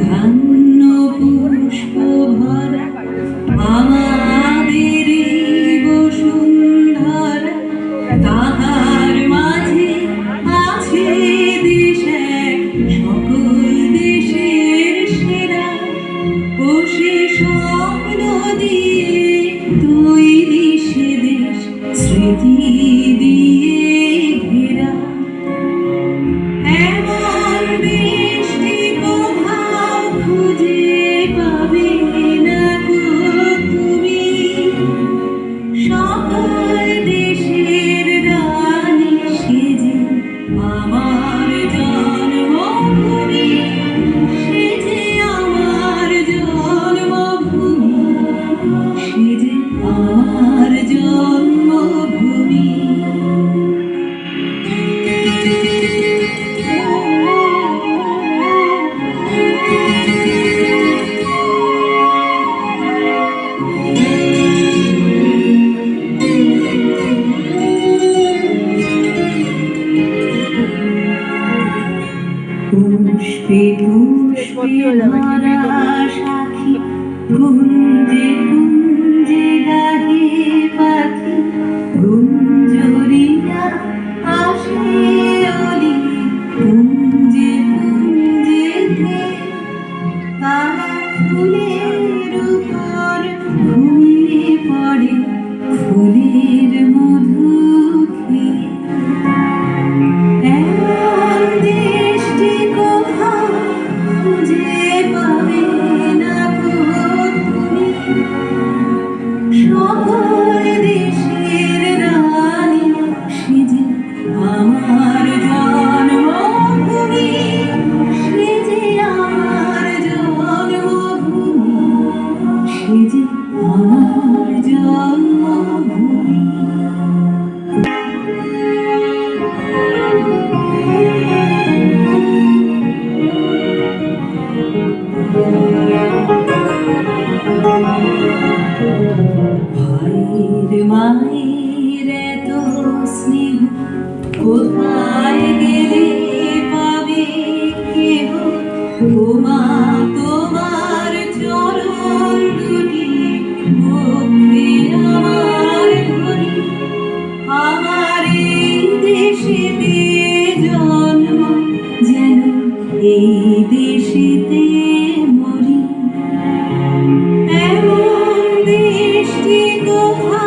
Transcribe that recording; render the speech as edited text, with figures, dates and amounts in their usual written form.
ধান্য পুষ্প ভরা আমাদের বসুন্ধরা, তাহার মাঝে আছে দেশ এক সকল দেশের সেরা। ও সে স্বপ্ন দিয়ে তৈরি সে দেশ স্মৃতি দিয়ে ঘেরা। এমন দেশটি কোথাও খুঁজে পাবে না গো তুমি, সকল দেশের রানী সেজে আমার জন্মভূমি, সেজে আমার জন্মভূমি, সেজে আমার জন্মভূমি। পুষ্পে পুষ্পে ভরা সাথী, কুঞ্জে কুঞ্জে গাহে পাখি, গুঞ্জরিয়া আসে অলি কুঞ্জে কুঞ্জে ধে। তারা ফুলের উপর ঘুমিয়ে পড়ে ফুলের মধু খেয়ে। এমন দেশটি কোথাও খুঁজে পাবে না গো তুমি, সকল দেশের রানী সেজে আমার জন্মভূমি, সেজে আমার জন্মভূমি, সেজে আমার জন্মভূমি। ভাইয়ের মায়ের এত স্নেহ কোথায় গেলে পাবে কেহ, ওমা তোমার চরণ দুটি মুখে আমার ধরি। আমার এই দেশেতে জন্ম, যেন এই দেশেতে মরি। এমন দেশটি কোথায়